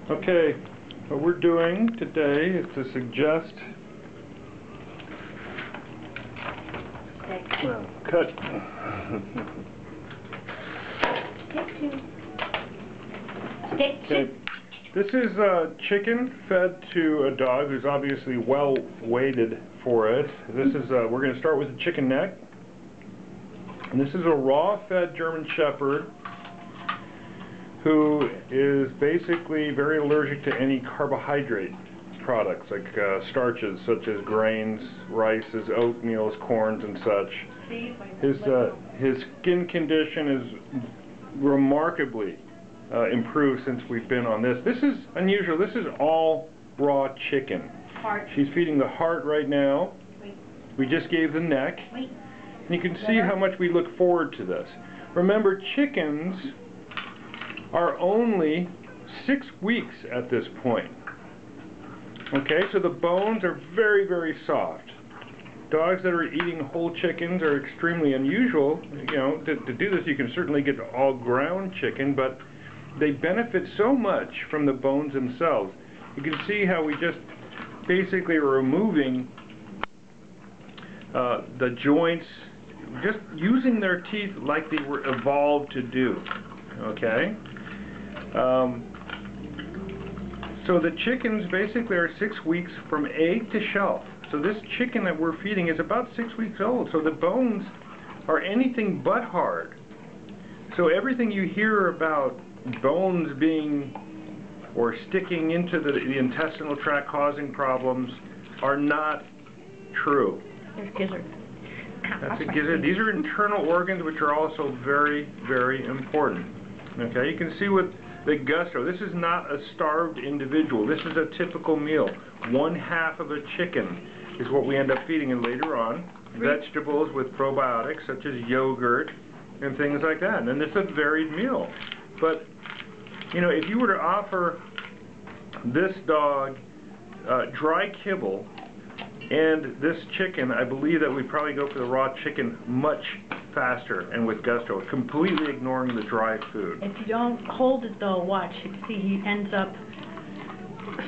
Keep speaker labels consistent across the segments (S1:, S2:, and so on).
S1: Okay, what we're doing today is to suggest cut. Okay, this is chicken fed to a dog who's obviously well weighted for it. This is we're going to start with the chicken neck, and this is a raw fed German Shepherd who is basically very allergic to any carbohydrate products like starches such as grains, rices, oatmeals, corns, and such. His skin condition is remarkably improved since we've been on this. This is unusual. This is all raw chicken.
S2: Heart.
S1: She's feeding the heart right now. We just gave the neck. And you can see how much we look forward to this. Remember, chickens are only 6 weeks at this point. Okay, so the bones are very, very soft. Dogs that are eating whole chickens are extremely unusual. You know, to do this, you can certainly get all ground chicken, but they benefit so much from the bones themselves. You can see how we just basically are removing the joints, just using their teeth like they were evolved to do. Okay? So the chickens basically are 6 weeks from egg to shelf. So this chicken that we're feeding is about 6 weeks old. So the bones are anything but hard. So everything you hear about bones being or sticking into the intestinal tract causing problems are not true.
S2: There's gizzard.
S1: That's a gizzard. These are internal organs which are also very, very important. Okay, you can see with the Gusto, this is not a starved individual. This is a typical meal. 1/2 of a chicken is what we end up feeding, and later on, vegetables with probiotics such as yogurt and things like that. And it's a varied meal. But, you know, if you were to offer this dog dry kibble and this chicken, I believe that we'd probably go for the raw chicken much faster and with Gusto, completely ignoring the dry food.
S2: If you don't hold it though, watch. You see he ends up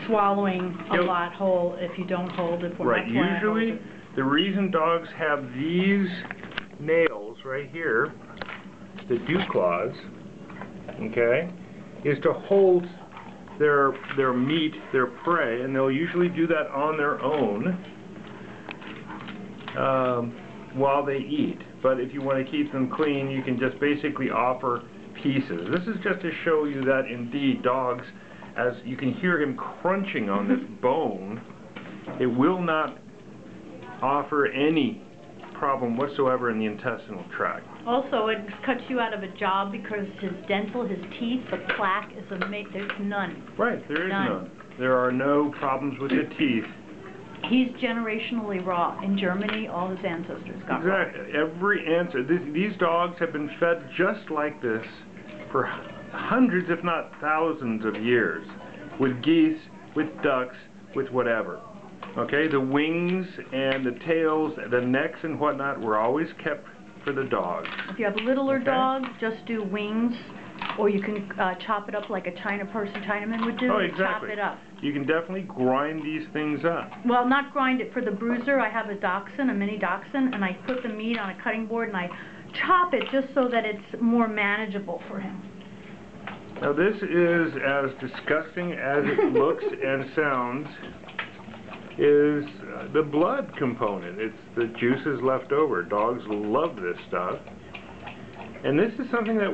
S2: swallowing a lot whole if you don't hold it.
S1: Right. Usually, the reason dogs have these nails right here, the dew claws, okay, is to hold their meat, their prey, and they'll usually do that on their own while they eat. But if you want to keep them clean, you can just basically offer pieces. This is just to show you that indeed dogs, as you can hear him crunching on this bone, it will not offer any problem whatsoever in the intestinal tract.
S2: Also, it cuts you out of a job because his dental, his teeth, the plaque is there's none.
S1: Right, there is none. There are no problems with the teeth.
S2: He's generationally raw. In Germany, all his ancestors got raw.
S1: Exactly. Every ancestor. These dogs have been fed just like this for hundreds, if not thousands of years, with geese, with ducks, with whatever. Okay, the wings and the tails, the necks and whatnot were always kept for the dogs.
S2: If you have littler dogs, just do wings, or you can chop it up like a Chinaman would do.
S1: Oh, exactly.
S2: Chop it up.
S1: You can definitely grind these things up.
S2: Well, not grind it. For the bruiser, I have a dachshund, a mini dachshund, and I put the meat on a cutting board and I chop it just so that it's more manageable for him.
S1: Now this is as disgusting as it looks and sounds. Is the blood component. It's the juices left over. Dogs love this stuff. And this is something that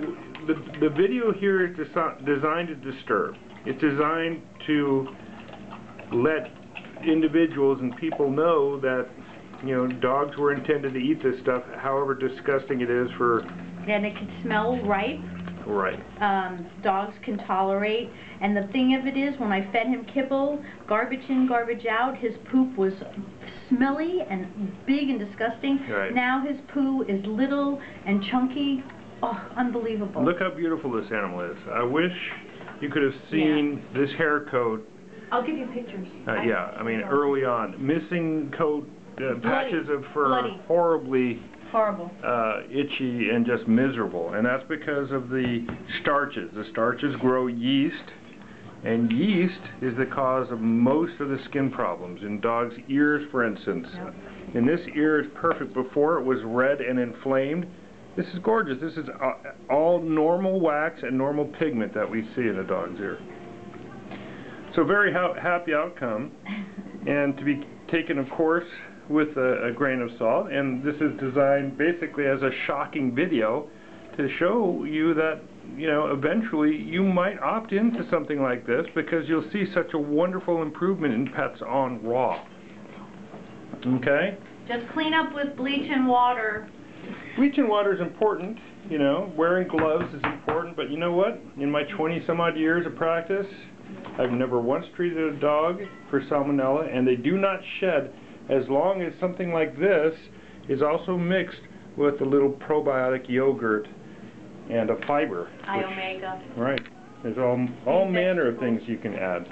S1: the video here is designed to disturb. It's designed to let individuals and people know that, you know, dogs were intended to eat this stuff, however disgusting it is for...
S2: And it can smell ripe.
S1: Right.
S2: Dogs can tolerate. And the thing of it is, when I fed him kibble, garbage in, garbage out, his poop was smelly and big and disgusting.
S1: Right.
S2: Now his poo is little and chunky. Oh, unbelievable.
S1: Look how beautiful this animal is. I wish you could have seen this hair coat.
S2: I'll give you pictures.
S1: Yeah, I mean, early on. Missing coat, patches of fur,
S2: bloody.
S1: horribly...
S2: Horrible.
S1: Itchy and just miserable, and that's because of the starches. The starches grow yeast And yeast is the cause of most of the skin problems. In dogs' ears, for instance.
S2: Yep.
S1: And this ear is perfect. Before it was red and inflamed. This is gorgeous. This is all normal wax and normal pigment that we see in a dog's ear. So very happy outcome. And to be taken, of course, with a grain of salt. And this is designed basically as a shocking video to show you that, you know, eventually you might opt into something like this because you'll see such a wonderful improvement in pets on raw. Okay?
S2: Just clean up with bleach and water.
S1: Bleach and water is important, you know. Wearing gloves is important, but you know what? In my 20-some-odd years of practice, I've never once treated a dog for salmonella, and they do not shed as long as something like this is also mixed with a little probiotic yogurt and a fiber.
S2: Iomega.
S1: Right. There's all manner of things you can add.